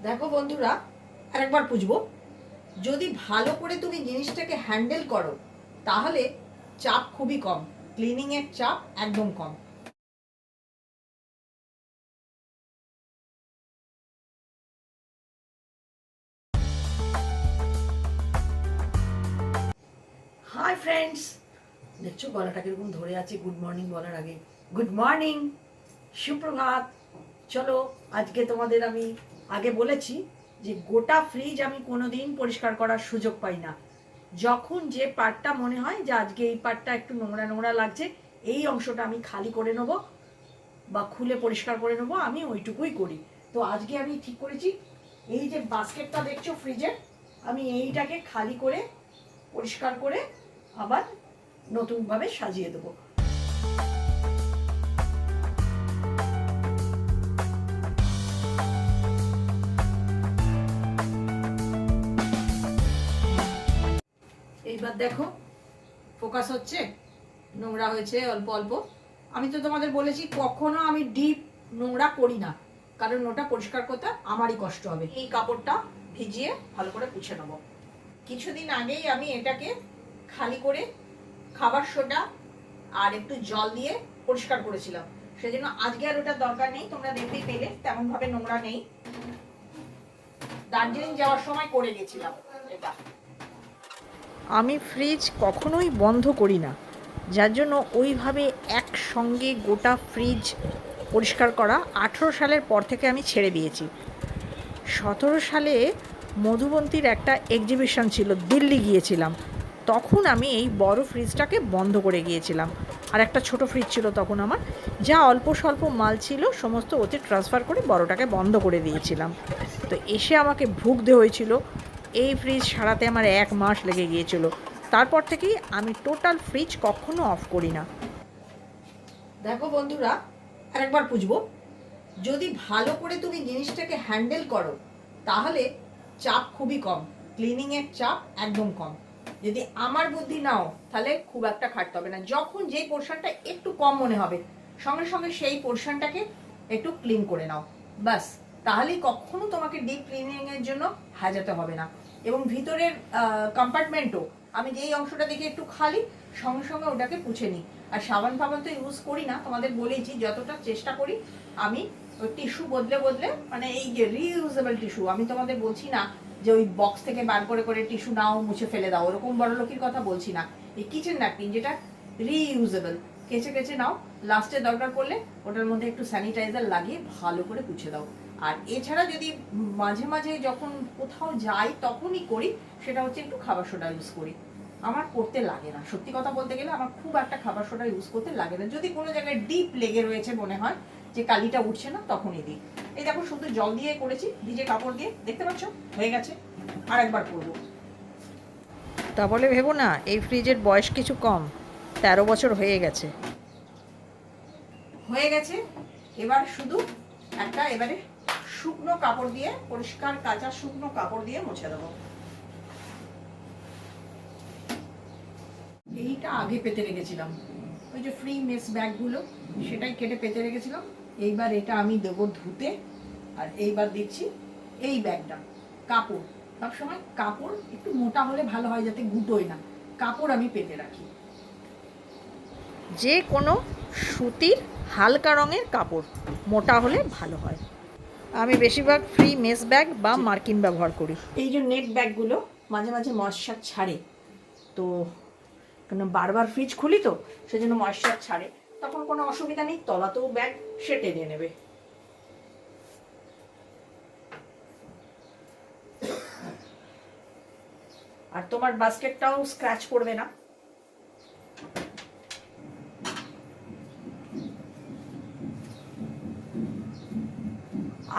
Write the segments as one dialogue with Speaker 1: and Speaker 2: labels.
Speaker 1: দেখো বন্ধুরা, আরেকবার বুঝবো, যদি ভালো করে তুমি জিনিসটাকে হ্যান্ডেল করো তাহলে চাপ খুবই কম, ক্লিনিং এর চাপ একদম কম। হাই ফ্রেন্ডস, দেখছো গলাটা কিরকম ধরে আছে গুড মর্নিং বলার আগে। গুড মর্নিং, সুপ্রভাত। চলো আজকে তোমাদের আমি আগে বলেছি যে গোটা ফ্রিজ আমি কোনোদিন পরিষ্কার করার সুযোগ পাই না। যখন যে পার্টটা মনে হয় যে আজকে এই পার্টটা একটু নোংরা নোংরা লাগছে, এই অংশটা আমি খালি করে নেবো বা খুলে পরিষ্কার করে নেবো, আমি ওইটুকুই করি। তো আজকে আমি ঠিক করেছি এই যে বাস্কেটটা দেখছো ফ্রিজের, আমি এইটাকে খালি করে পরিষ্কার করে আবার নতুনভাবে সাজিয়ে দেবো। এইবার দেখো ফোকাস হচ্ছে, নোংরা হয়েছে অল্প অল্প। আমি তো তোমাদের বলেছি কখনো আমি ডিপ নোংরা করি না, কারণ ওটা পরিষ্কার করতে আমারই কষ্ট হবে। এই কাপড়টা ভিজিয়ে ভালো করে পুছে নেবো। কিছুদিন আগেই আমি এটাকে খালি করে খাবার সোডা আর একটু জল দিয়ে পরিষ্কার করেছিলাম, সেজন্য আজকে আর ওটার দরকার নেই। তোমরা দেখতেই পেলে তেমন ভাবে নোংরা নেই। দার্জিলিং যাওয়ার সময় করে গেছিলাম এটা। আমি ফ্রিজ কখনোই বন্ধ করি না, যার জন্য ওইভাবে একসঙ্গে গোটা ফ্রিজ পরিষ্কার করা 18 সালের পর থেকে আমি ছেড়ে দিয়েছি। 17 সালে মধুবন্তীর একটা এক্সিবিশন ছিল, দিল্লি গিয়েছিলাম, তখন আমি এই বড় ফ্রিজটাকে বন্ধ করে গিয়েছিলাম। আর একটা ছোট ফ্রিজ ছিল তখন আমার, যা অল্প স্বল্প মাল ছিল সমস্ত ওতে ট্রান্সফার করে বড়টাকে বন্ধ করে দিয়েছিলাম। তো এসে আমাকে ভুগতে হয়েছিল, এই ফ্রিজ সারাতে আমার 1 মাস লেগে গিয়েছিল। তারপর থেকেই আমি টোটাল ফ্রিজ কখনো অফ করি না। দেখো বন্ধুরা, আরেকবার বুঝবো, যদি ভালো করে তুমি জিনিসটাকে হ্যান্ডেল করো তাহলে চাপ খুবই কম, ক্লিনিং এর চাপ একদম কম। যদি আমার বুদ্ধি নাও তাহলে খুব একটা খাটতে হবে না। যখন যেই পোর্শনটা একটু কম মনে হবে সঙ্গে সঙ্গে সেই পোর্শনটাকে একটু ক্লিন করে নাও, বাস। তাহলেই কখনো তোমাকে ডিপ ক্লিনিং এর জন্য হাজাতে হবে না। এবং ভিতরের কম্পার্টমেন্টও আমি যেই অংশটা দেখে একটু খালি, সঙ্গে সঙ্গে ওটাকে পুছে নিই। আর সাবান ফাবান তো ইউজ করি না, তোমাদের বলেছি যতটা চেষ্টা করি আমি ওই টিস্যু বদলে বদলে, মানে এই যে রিইউজেবল টিস্যু, আমি তোমাদের বলছি না যে ওই বক্স থেকে বার করে করে টিস্যু নাও মুছে ফেলে দাও, ওরকম বড় লোকের কথা বলছি না। এই কিচেন ন্যাপকিন যেটা রিইউজেবল, কেচে কেচে নাও, লাস্টে দরকার পড়লে ওটার মধ্যে একটু স্যানিটাইজার লাগিয়ে ভালো করে পুছে দাও। আর এছাড়া যদি মাঝে মাঝে যখন কোথাও যাই তখনই করি, সেটা হচ্ছে একটু খাবার সোডা ইউজ করি। আমার করতে লাগে না, সত্যি কথা বলতে গেলে আমার খুব একটা খাবার সোডা ইউজ করতে লাগে না। যদি কোনো জায়গায় ডিপ লেগে রয়েছে মনে হয় যে কালিটা উঠছে না, তখনই দিই। এই দেখো শুধু জল দিয়ে করেছি, ভিজে কাপড় দিয়ে, দেখতে পাচ্ছ হয়ে গেছে। আর একবার করবো। তা বলে ভেবো না এই ফ্রিজের বয়স কিছু কম, 13 বছর হয়ে গেছে। এবার শুধু এবারে শুকনো কাপড় দিয়ে, পরিষ্কার কাঁচা শুকনো কাপড় দিয়ে মুছে দেবো। এইটা আগে পেতে রেখেছিলাম, ওই যে ফ্রি মেস ব্যাগগুলো, সেটাই কেটে পেতে রেখেছিলাম। এইবার এটা আমি দেবো ধুতে। আর এইবার দিচ্ছি এই ব্যাগটা। কাপড় সবসময় কাপড় একটু মোটা হলে ভালো হয়, যাতে গুটোয় না। কাপড় আমি পেতে রাখি, যে কোনো সুতির হালকা রঙের কাপড়, মোটা হলে ভালো হয়। আমি বেশিরভাগ ফ্রি মেস ব্যাগ বা মার্কিন ব্যবহার করি। এই যে নেট ব্যাগগুলো মাঝে মাঝে ময়শ্চার ছাড়ে, তো কেন বারবার ফ্রিজ খুলি তো সেজন্য ময়শ্চার ছাড়ে, তখন কোনো অসুবিধা নেই, তলাতেও ব্যাগ সে টেনে নেবে। আর তোমার বাস্কেটটাও স্ক্র্যাচ পড়বে না।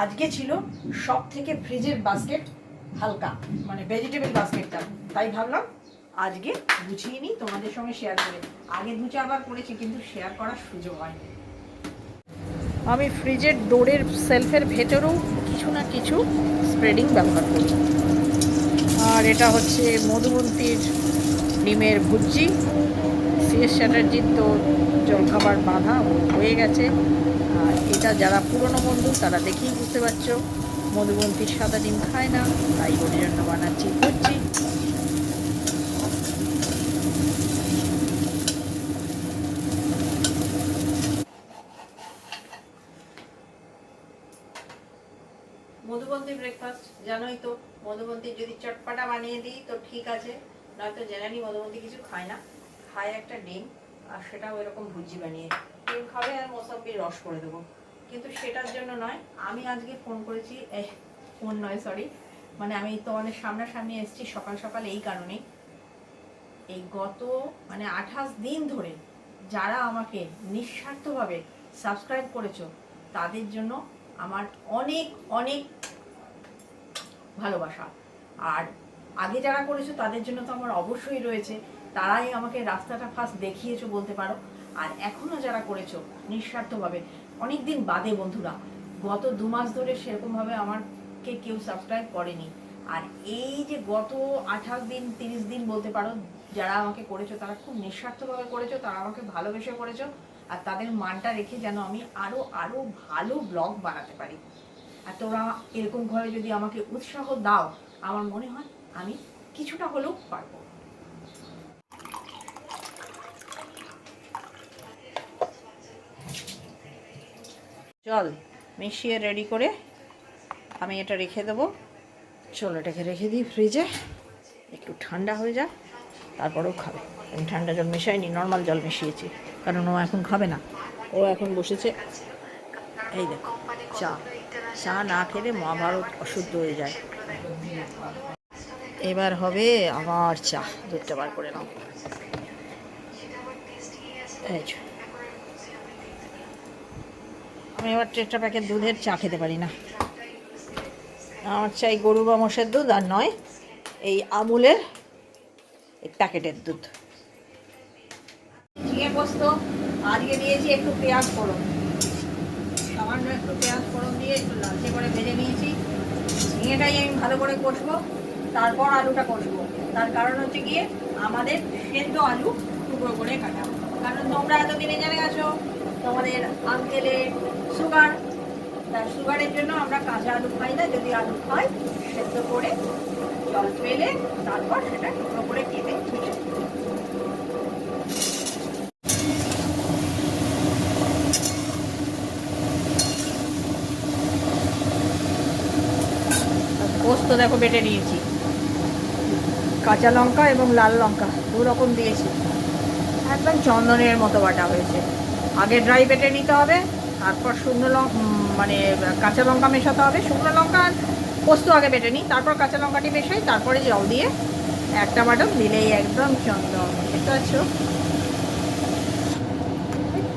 Speaker 1: আজকে ছিল সব থেকে ফ্রিজের বাস্কেট হালকা, মানে ভেজিটেবল বাস্কেটটা, তাই ভাবলাম আজকে গুছিয়ে নিই তোমাদের সঙ্গে শেয়ার করে। আগে 2-4 বার করেছি কিন্তু শেয়ার করার সুযোগ হয়নি। আমি ফ্রিজের ডোরের সেলফের ভেতরেও কিছু না কিছু স্প্রেডিং ব্যবহার করি। আর এটা হচ্ছে মধুবন্তীর ডিমের ভুজি। সিএস চ্যাটার্জির তো জলখাবার বাঁধা হয়ে গেছে। আর এটা যারা পুরনো বন্ধু তারা দেখেই বুঝতে পারছো মধুবন্তী সাদা ডিম খায় না, তাই ওর জন্য বানাচ্ছি ভুজি। মধুবন্তী ব্রেকফাস্ট জানোই তো, মধুবন্তী যদি চটপাটা বানিয়ে দিই তো ঠিক আছে, নয়তো জেনারেলি মধুবন্তী কিছু খায় না, খায় একটা ডিম, আর সেটাও এরকম ভুজি বানিয়ে ডিম খাবে আর মৌসম্বির রস করে দেবো। কিন্তু সেটার জন্য নয়, আমি আজকে ফোন করেছি, ফোন নয় সরি, মানে আমি তোমাদের সামনাসামনি এসেছি সকাল সকাল এই কারণেই, এই গত মানে 28 দিন ধরে যারা আমাকে নিঃস্বার্থভাবে সাবস্ক্রাইব করেছো তাদের জন্য আমার অনেক অনেক ভালোবাসা। আর আগে যারা করেছো তাদের জন্য তো আমার অবশ্যই রয়েছে, তারাই আমাকে রাস্তাটা ফার্স্ট দেখিয়েছো বলতে পারো। আর এখনও যারা করেছো নিঃস্বার্থভাবে, অনেক দিন বাদে বন্ধুরা, গত 2 মাস ধরে সেরকমভাবে আমাকে কেউ সাবস্ক্রাইব করেনি। আর এই যে গত 28 দিন 30 দিন বলতে পারো যারা আমাকে করেছো, তারা খুব নিঃস্বার্থভাবে করেছো, তারা আমাকে ভালোবেসে করেছো। আর তাদের মানটা রেখে যেন আমি আরও আরও ভালো ব্লগ বানাতে পারি। আর তোমরা এরকমভাবে যদি আমাকে উৎসাহ দাও, আমার মনে হয় আমি কিছুটা হলেও পারবো। জল মিশিয়ে রেডি করে আমি এটা রেখে দেবো। চলো এটাকে রেখে দিই ফ্রিজে, একটু ঠান্ডা হয়ে যায়, তারপরেও খাবে। আমি ঠান্ডা জল মেশাইনি, নর্মাল জল মিশিয়েছি, কারণ ও এখন খাবে না, ও এখন বসেছে। এই দেখো চা, চা না খেলে মহাভারত অশুদ্ধ হয়ে যায়। এবার হবে আবার চা, দুধটা বার করে নাও। এই আমি এবার টেট্রা প্যাকেট দুধের চা খেতে পারি না, আমার চাই গরু বা মোষের দুধ, আর নয় এই আমুলের এই প্যাকেটের দুধ। ঝিঙে পোস্ত আজকে দিয়েছি একটু পেঁয়াজ ফোড়ন, সামান্য একটু পেঁয়াজ ফোড়ন দিয়ে একটু লালচে করে ভেজে নিয়েছি। ঝিঙেটাই আমি ভালো করে কষবো, তারপর আলুটা কষবো। তার কারণ হচ্ছে গিয়ে আমাদের সেদ্ধ আলু টুকরো করে কাটা, কারণ তোমরা এতদিনে জেনে গেছো তোমাদের আঙ্কেলের সুগার, তার সুগারের জন্য আমরা কাঁচা আলু খাই না, যদি আলু খাই সেদ্ধ করে জল ফেলে তারপর সেটা টুকরো করে কেটে পোস্ত দেখো বেটে নিয়েছি, কাঁচা লঙ্কা এবং লাল লঙ্কা 2 রকম দিয়েছি, একদম চন্দনের মতো বাটা হয়েছে। আগে ড্রাই বেটে নিতে হবে, তারপর শুকনো লঙ্কা মানে কাঁচা লঙ্কা মেশাতে হবে, শুকনো লঙ্কা আর পোস্ত আগে বেটে নিই, তারপর কাঁচা লঙ্কাটি মেশাই, তারপরে জল দিয়ে একটা বাটন দিলেই একদম চন্দন। বুঝতে পারছো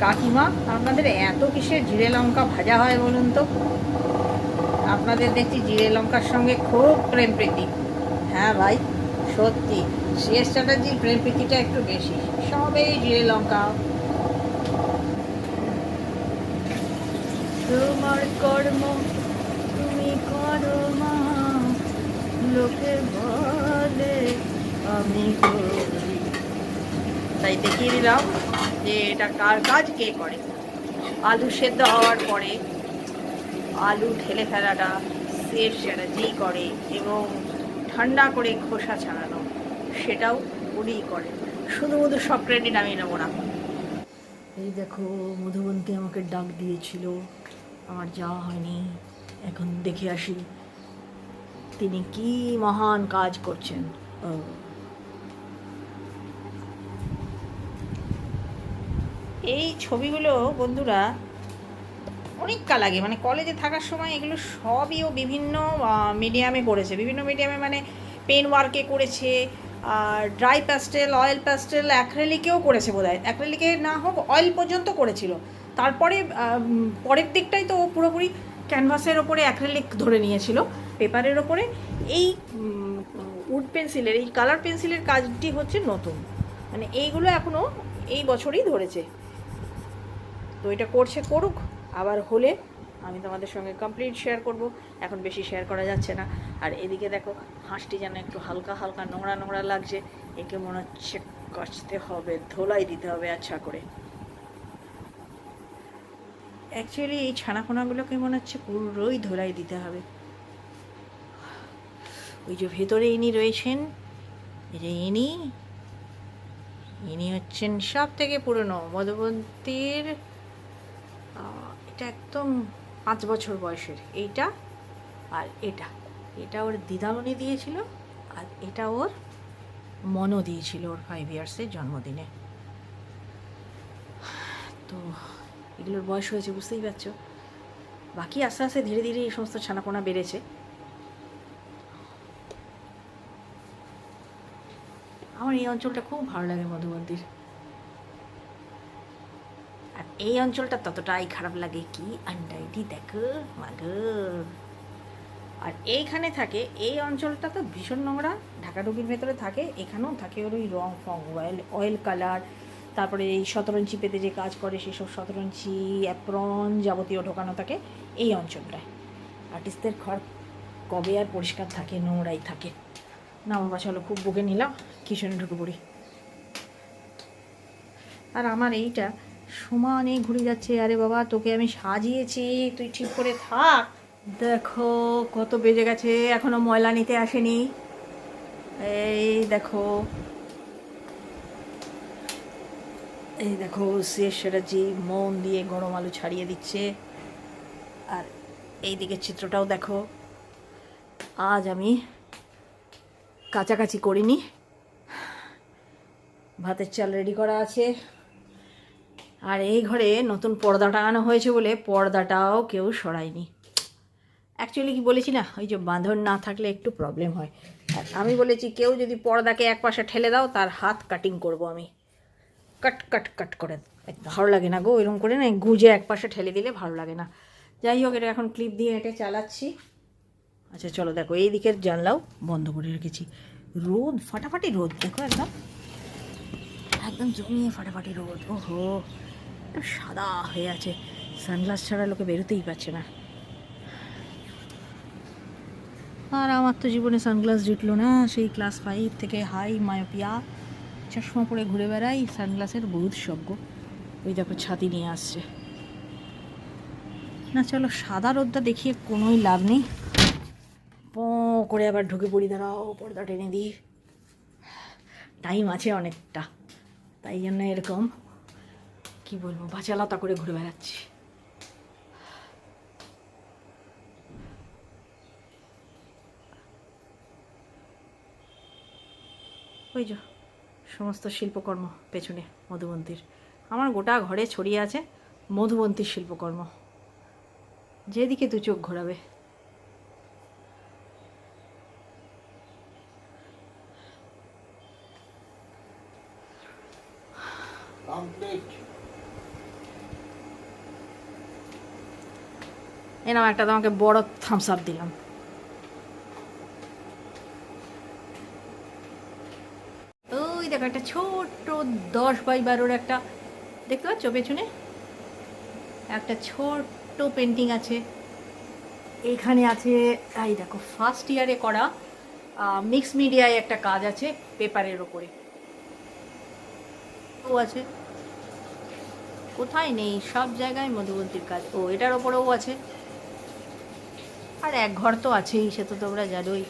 Speaker 1: কাকিমা, আপনাদের এত কিসের জিরে লঙ্কা ভাজা হয় বলুন তো? আপনাদের দেখছি জিরে লঙ্কার সঙ্গে খুব প্রেম প্রীতি। হ্যাঁ ভাই সত্যি, শেষ চ্যাটার্জির প্রেম প্রীতিটা একটু বেশি, সবেই জিরে লঙ্কা। তোমার কর্ম তুমি করো মা, লোকে বলে আমি করি। তাই দেখিয়ে দিলাম যে এটা কার কাজ কে করে। আলু সেদ্ধ হওয়ার পরে আলু ঢেলে ফেলাটা শেষ চ্যাটার্জিই করে, এবং ঠান্ডা করে খোসা ছাড়ানো সেটাও উনিই করে। শুধু সব ক্রেডিট আমি নেবো না। এই দেখো মধুবন্তী আমাকে ডাক দিয়েছিল, আমার যাওয়া হয়নি, এখন দেখে আসি তিনি কি মহান কাজ করছেন। এই ছবিগুলো বন্ধুরা অনেক কাল আগে, মানে কলেজে থাকার সময় এগুলো সবই ও বিভিন্ন মিডিয়ামে করেছে, বিভিন্ন মিডিয়ামে মানে পেন ওয়ার্কে করেছে, আর ড্রাই প্যাস্টেল, অয়েল প্যাস্টেল, অ্যাক্রেলিকেও করেছে বোধহয়, অ্যাক্রেলিকে না হোক অয়েল পর্যন্ত করেছিল। তারপরে পরের দিকটাই তো ও পুরোপুরি ক্যানভাসের ওপরে অ্যাক্রেলিক ধরে নিয়েছিল, পেপারের ওপরে। এই উড পেন্সিলের, এই কালার পেন্সিলের কাজটি হচ্ছে নতুন, মানে এইগুলো এখনও এই বছরই ধরেছে। তো এটা করছে, করুক, আবার হলে আমি তোমাদের সঙ্গে কমপ্লিট শেয়ার করব, এখন বেশি শেয়ার করা যাচ্ছে না। আর এদিকে দেখো হাঁসটি যেন একটু হালকা হালকা নোংরা নোংরা লাগছে, একে মনে হচ্ছে কাচতে হবে, ধোলাই দিতে হবে আচ্ছা করে। অ্যাকচুয়ালি এই ছানাপোনাগুলোকে মনে হচ্ছে পুরোই ধোলাই দিতে হবে, ওই যে ভেতরে ইনি রয়েছেন, এই যে ইনি হচ্ছেন সব থেকে পুরনো মধুবন্তীর। এটা একদম 5 বছর বয়সের এইটা, আর এটা ওর দিদামণি দিয়েছিল, আর এটা ওর মনও দিয়েছিল ওর 5 ইয়ার্সের জন্মদিনে। তো এগুলোর বয়স হয়েছে, বুঝতেই পারছো। বাকি আস্তে আস্তে ধীরে ধীরে এই সমস্ত ছানাপোনা বেড়েছে। আমার এই অঞ্চলটা খুব ভালো লাগে মধুবন্তীর। আর এই অঞ্চলটা ততটাই খারাপ লাগে কি আন্ডাইটি দেখো মাগো। আর এইখানে থাকে, এই অঞ্চলটা তো ভীষণ নোংরা, ঢাকাঢুকির ভেতরে থাকে, এখানেও থাকে ওর ওই রং ফং অয়েল কালার, তারপরে এই শতরঞ্চি পেতে যে কাজ করে সেসব শতরঞ্চি অ্যাপ্রন যাবতীয় ঢোকানো থাকে এই অঞ্চলটায়। আর্টিস্টদের ঘর কবে আর পরিষ্কার থাকে, নোংরাই থাকে না। বাবা চলো, খুব বকে নিলাম, কিচেনে ঢুকে পড়ি। আর আমার এইটা সমানে ঘুরে যাচ্ছে। আরে বাবা, তোকে আমি সাজিয়েছি, তুই ঠিক করে থাক। দেখো কত বেজে গেছে, এখনো ময়লা নিতে আসেনি। এই দেখো শেষ সেটাজি মন দিয়ে গরম আলু ছাড়িয়ে দিচ্ছে। আর এই দিকের চিত্রটাও দেখো, আজ আমি কাছাকাছি করিনি। ভাতের চাল রেডি করা আছে। আর এই ঘরে নতুন পর্দা টাঙানো হয়েছে বলে পর্দাটাও কেউ সরায়নি। অ্যাকচুয়ালি কি বলেছি না, ওই যে বাঁধন না থাকলে একটু প্রবলেম হয়। আর আমি বলেছি কেউ যদি পর্দাকে এক পাশে ঠেলে দাও তার হাত কাটিং করব আমি, কাট করে। ভালো লাগে না গো এরকম করে, না গুজে এক পাশে ঠেলে দিলে ভালো লাগে না। যাই হোক, এটা এখন ক্লিপ দিয়ে এঁটে চালাচ্ছি। আচ্ছা চলো, দেখো এই দিকের জানলাও বন্ধ করে রেখেছি। রোদ, ফাটাফাটি রোদ, দেখো একদম একদম জমিয়ে ফাটাফাটি রোদ। ওহো, একটু সাদা হয়ে আছে, সানগ্লাস ছাড়া লোকে বেরোতেই পারছে না। আর আমার তো জীবনে সানগ্লাস জুটলো না, সেই ক্লাস 5 থেকে হাই মায়োপিয়া, চশমা পরে ঘুরে বেড়াই, সানগ্লাসের বহুত শব্দ। ওই দেখো ছাতি নিয়ে আসছে না। চলো, সাদা রোদটা দেখিয়ে কোনোই লাভ নেই, পো করে আবার ঢুকে পড়ি। দাঁড়াও, পর্দা টেনে দিই, টাইম আছে অনেকটা, তাই জন্য এরকম কি বলবো বাচালতা করে ঘুরে বেড়াচ্ছি। ওই যে সমস্ত শিল্পকর্ম পেছনে মধুবন্তীর, আমার গোটা ঘরে ছড়িয়ে আছে মধুবন্তীর শিল্পকর্ম, যেদিকে দু চোখ ঘোরাবে। এনাম একটা তোমাকে বড় থামস আপ দিলাম। ওই দেখো একটা ছোট্ট 10x12 একটা, দেখতে পাচ্ছ পেছনে একটা ছোট্ট পেন্টিং আছে। এখানে আছে, এই দেখো ফার্স্ট ইয়ারে করা মিক্স মিডিয়ায় একটা কাজ আছে পেপারের ওপরে, ও আছে। কোথায় নেই, সব জায়গায় মধুবন্তীর কাজ। ও এটার ওপরেও আছে। আর এক ঘর তো আছেই, সে তো তোমরা জানোই,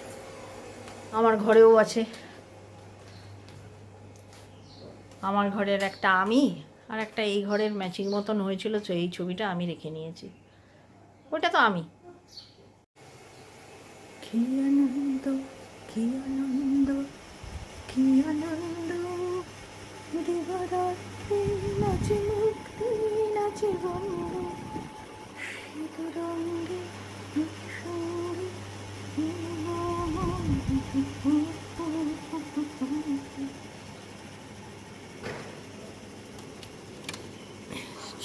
Speaker 1: আমার ঘরেও আছে। আমার ঘরের একটা আমি, আর একটা এই ঘরের ম্যাচিং মতন হয়েছিল, তো এই ছবিটা আমি রেখে নিয়েছি, ওটা তো আমি। কি আনন্দ, কি আনন্দ, কি আনন্দ, দিবারাত্রি নাচে মুক্তি, নাচে বন্ধ, শীতরঙ্গে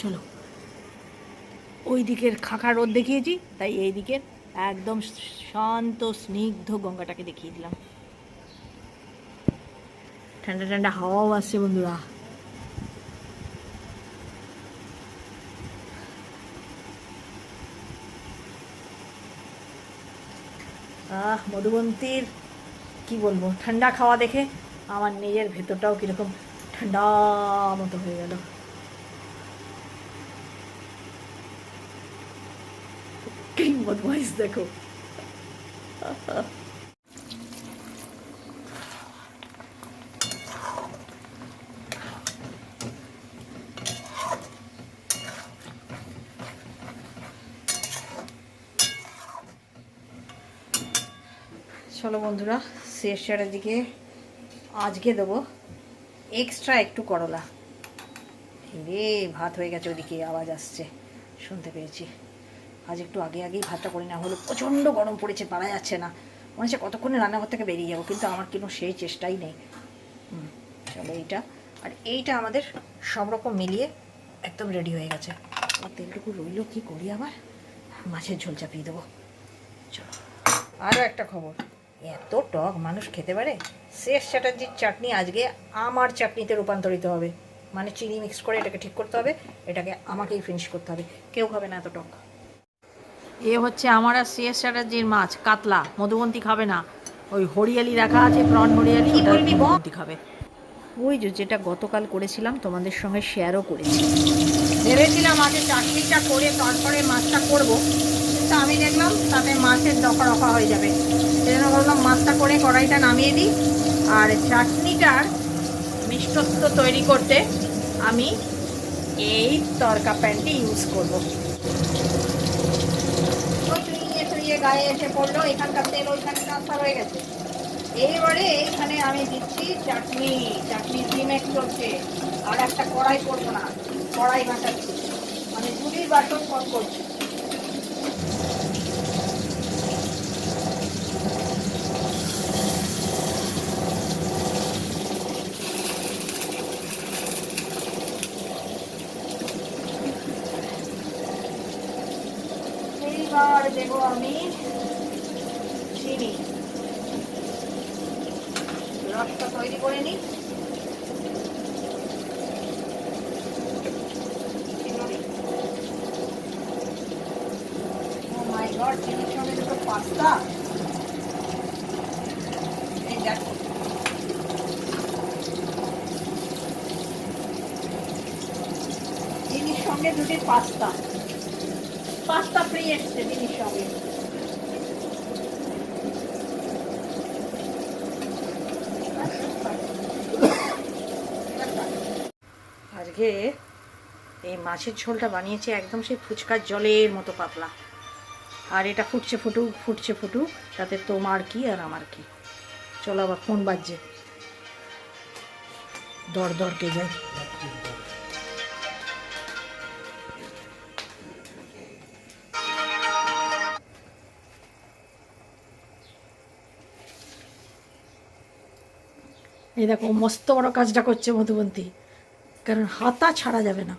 Speaker 1: চলো, ওই দিকের খাঁকা রোদ দেখিয়েছি, তাই এই দিকের একদম শান্ত স্নিগ্ধ গঙ্গাটাকে দেখিয়ে দিলাম। ঠান্ডা ঠান্ডা হাওয়াও আসছে বন্ধুরা। মধুবন্তীর কি বলবো, ঠান্ডা খাওয়া দেখে আমার নিজের ভেতরটাও কীরকম ঠান্ডা মতো হয়ে গেল। কি বদমাইশ দেখো। চলো বন্ধুরা, শেষের দিকে আজকে দেবো এক্সট্রা একটু করলা। রে ভাত হয়ে গেছে, ওদিকে আওয়াজ আসছে, শুনতে পেয়েছি। আজ একটু আগেই ভাতটা করি, না হলে প্রচণ্ড গরম পড়েছে, পারা যাচ্ছে না। মনে হচ্ছে কতক্ষণে রান্নাঘর থেকে বেরিয়ে যাবো, কিন্তু আমার কিন্তু সেই চেষ্টাই নেই। চলো এইটা আর এইটা আমাদের সব রকম মিলিয়ে একদম রেডি হয়ে গেছে। আর তেলটুকু রইল, কি করি আবার, মাছের ঝোল চাপিয়ে দেবো। চলো, আরও একটা খবর, এত টক মানুষ খেতে পারে? শেষ চ্যাটার্জির চাটনি আজকে আমার চাটনিতে রূপান্তরিত হবে, মানে চিনি মিক্স করে এটাকে ঠিক করতে হবে, এটাকে আমাকেই ফিনিশ করতে হবে, কেউ খাবে না এত টক। এ হচ্ছে আমার আর শেষ চ্যাটার্জির মাছ, কাতলা। মধুবন্তী খাবে না, ওই হরিয়ালি রাখা আছে, প্রন হরিয়ালি, মধুবন্তী খাবে। ওই যেটা গতকাল করেছিলাম, তোমাদের সঙ্গে শেয়ারও করেছি। ভেবেছিলাম আগে চাটনিটা করে তারপরে মাছটা করব, কিন্তু আমি দেখলাম তাতে মাছের দফা রফা হয়ে যাবে, সেজন্য বললাম মাছটা করে কড়াইটা নামিয়ে দিই। আর চাটনিটার মিষ্টত্ব তৈরি করতে আমি এই তরকা প্যানটি ইউজ করব। চুইয়ে গায়ে এসে পড়লো, এখানকার তেল ওইখানে ট্রান্সফার হয়ে গেছে। এইবারে এইখানে আমি দিচ্ছি চাটনি ডিমেক চলছে। আর একটা কড়াই করবো না, কড়াই বাঁচাচ্ছি, মানে ঝুড়ির বাসন কম করছি। এইবার দেবো আমি চিনি, রসটা তৈরি করে নিই। চিনির সঙ্গে দুটো পাস্তা, এই দেখো চিনির সঙ্গে দুটি পাস্তা ফ্রি এসছে চিনির সঙ্গে। আজকে এই মাছের ঝোলটা বানিয়েছি একদম সেই ফুচকার জলের মতো পাতলা, আর এটা ফুটছে ফুটুক, তাতে তোমার কি আর আমার কি। চলো, আবার ফোন বাজছে, দর কে যায়। এই দেখো মস্ত বড় কাজটা করছে মধুবন্তী, কারণ হাতা ছাড়া যাবে না।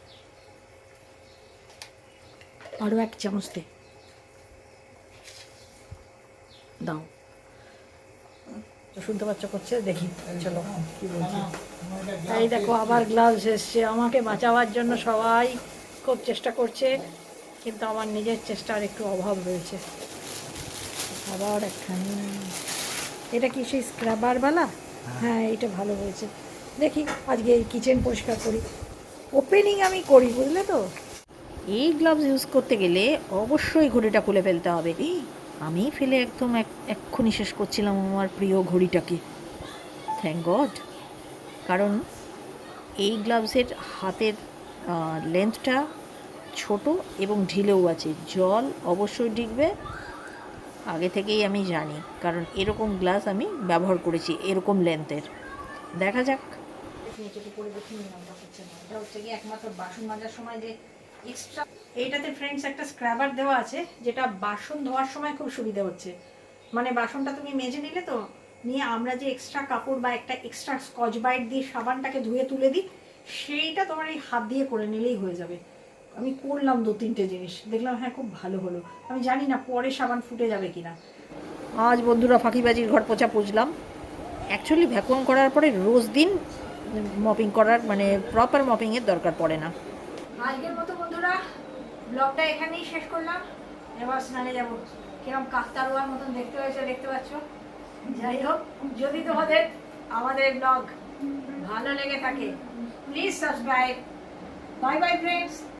Speaker 1: আরও 1 চামচ দাও, শুনতে পাচ্ছ করছে, দেখি। চলো কি বলছি, এই দেখো আবার গ্লাভস এসছে। আমাকে বাঁচাবার জন্য সবাই খুব চেষ্টা করছে, কিন্তু আমার নিজের চেষ্টার একটু অভাব রয়েছে। আবার একখানি, এটা কি সেই স্ক্রাবারওয়ালা? হ্যাঁ, এটা ভালো হয়েছে। দেখি আজকে এই কিচেন পরিষ্কার করি, ওপেনিং আমি করি, বুঝলে তো। এই গ্লাভস ইউজ করতে গেলে অবশ্যই ঘড়িটা খুলে ফেলতে হবে। আমি ফেলে একদম এক্ষুনি শেষ করছিলাম আমার প্রিয় ঘড়িটাকে, থ্যাংক গড। কারণ এই গ্লাভসের হাতের লেন্থটা ছোট এবং ঢিলেও আছে, জল অবশ্যই ঢুকবে, আগে থেকেই আমি জানি, কারণ এরকম গ্লাস আমি ব্যবহার করেছি এরকম লেন্থের। দেখা যাক, এটা হচ্ছে কি একমাত্র বাসন মাজার সময় যে এক্সট্রা, এইটাতে ফ্রেন্ডস একটা স্ক্রাবার দেওয়া আছে, যেটা বাসন ধোয়ার সময় খুব সুবিধা হচ্ছে। মানে বাসনটা তুমি মেজে নিলে তো, নিয়ে আমরা যে এক্সট্রা কাপড় বা একটা এক্সট্রা স্কচ বাইট দিয়ে সাবানটাকে ধুয়ে তুলে দিই, সেইটা তোমার এই হাত দিয়ে করে নিলেই হয়ে যাবে। আমি করলাম 2-3টে জিনিস, দেখলাম হ্যাঁ খুব ভালো হলো। আমি জানি না পরে সাবান ফুটে যাবে কিনা। আজ বন্ধুরা ফাঁকিবাজির ঘর পোছা পুছলাম। অ্যাকচুয়ালি ভ্যাকুয়াম করার পরে রোজ দিন মপিং করার, মানে প্রপার মপিংয়ের দরকার পড়ে না। আজকের মতো বন্ধুরা ব্লগটা এখানেই শেষ করলাম, এবার স্নানে যাবো। কিরম কাকতারুয়ার মতন দেখতে হয়েছে, দেখতে পাচ্ছ। যাই হোক, যদি তোমাদের আমাদের ব্লগ ভালো লেগে থাকে please subscribe. Bye bye friends.